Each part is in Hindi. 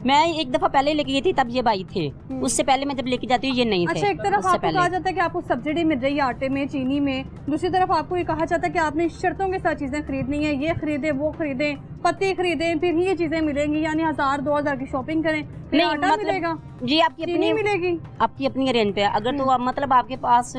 मैं एक दफा पहले लेके गई थी, तब ये भाई थे। उससे पहले मैं जब लेके जाती हूँ ये नहीं थे। अच्छा, एक तरफ आपको कहा जाता है कि आपको सब्सिडी मिल रही है आटे में, चीनी में, दूसरी तरफ आपको ये कहा जाता है कि आपने शर्तों के साथ चीजें खरीदनी है, ये खरीदे, वो खरीदे, पत्ती खरीदे, फिर ही ये चीजें मिलेंगी, यानी 1000-2000 की शॉपिंग करें, फिर नहीं, आटा मिलेगा जी आपकी चीनी मिलेगी, आपकी अपनी रेंज पे। अगर तो मतलब आपके पास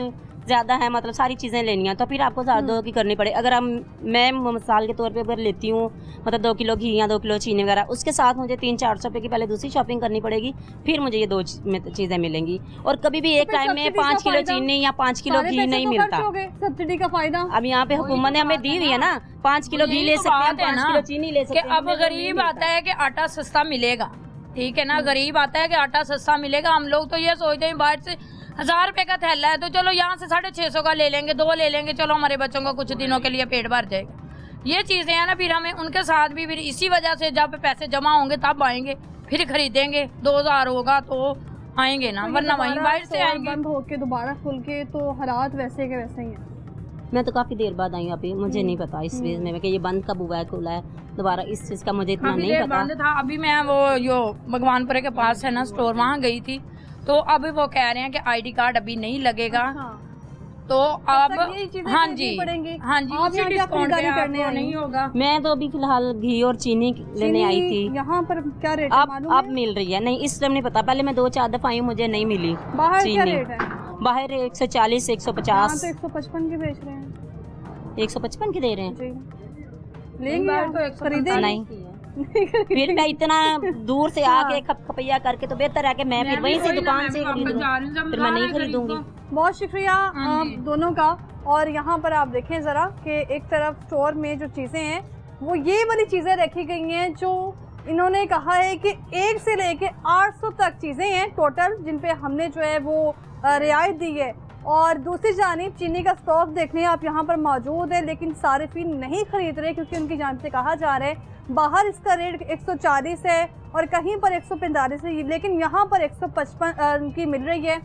ज्यादा है, मतलब सारी चीजें लेनी है, तो फिर आपको 1000 की करनी पड़े। अगर मैं मिसाल के तौर पे अगर लेती हूँ, मतलब 2 किलो घी या 2 किलो चीनी वगैरह, उसके साथ मुझे 300-400 रुपए की पहले दूसरी शॉपिंग करनी पड़ेगी, फिर मुझे ये 2 चीजें मिलेंगी। और कभी भी एक टाइम में 5 किलो चीनी या 5 किलो घी नहीं मिलता। सब्सिडी का फायदा अब यहाँ पे हुकूमत ने हमें दी हुई है ना, 5 किलो घी ले सकते हैं, 5 किलो चीनी ले सकते हैं। अब गरीब आता है कि आटा सस्ता मिलेगा, ठीक है ना, गरीब आता है कि आटा सस्ता मिलेगा। हम लोग तो ये सोचते हैं बाहर से 1000 रुपए का थैला है तो चलो यहाँ से 650 का ले लेंगे, 2 ले लेंगे, चलो हमारे बच्चों का कुछ दिनों के लिए पेट भर जाएगा। ये चीजें हैं ना, फिर हमें उनके साथ भी फिर इसी वजह से जब पैसे जमा होंगे तब आएंगे, फिर खरीदेंगे। 2000 होगा तो आएंगे ना, वरना वहीं बाहर से आएंगे। बंद होके दोबारा खुल के तो हालात वैसे के वैसे ही हैं। मैं तो काफी देर बाद आई अभी, मुझे नहीं पता इस चीज में कि ये बंद कब हुआ है, खुला है दोबारा, इस चीज का मुझे इतना नहीं पता। बंद था, अभी मैं वो जो भगवानपुरे के पास है ना स्टोर, वहाँ गई थी, तो अभी वो कह रहे हैं कि ID कार्ड अभी नहीं लगेगा। तो अब हाँ जी उसी डिस्काउंट पे आपको नहीं होगा। मैं तो अभी फिलहाल घी और चीनी लेने आई थी। यहाँ पर क्या रेट अब मिल रही है? नहीं, इस टाइम नहीं पता, पहले मैं 2-4 दफा आई हूँ, मुझे नहीं मिली। बाहर क्या रेट है? बाहर 140, 150, 155 की बेच रहे हैं। 155 की दे रहे हैं। लेंगे खरीदे नहीं, फिर मैं इतना दूर से आके खपैया करके तो बेहतर है कि मैं फिर वहीं से दुकान से खरीदूं, फिर मैं नहीं खरीदूंगी। बहुत शुक्रिया आप दोनों का। और यहाँ पर आप देखें ज़रा कि एक तरफ स्टोर में जो चीज़ें हैं वो ये वाली चीज़ें रखी गई हैं जो इन्होंने कहा है कि 1 से लेके 800 तक चीज़ें हैं टोटल, जिन पे हमने जो है वो रियायत दी है। और दूसरी जानिब चीनी का स्टॉक देखने आप यहाँ पर मौजूद है, लेकिन सारिफीन नहीं खरीद रहे क्योंकि उनकी जानिब से कहा जा रहा है बाहर इसका रेट 140 है और कहीं पर 145 है, लेकिन यहाँ पर 155 की मिल रही है।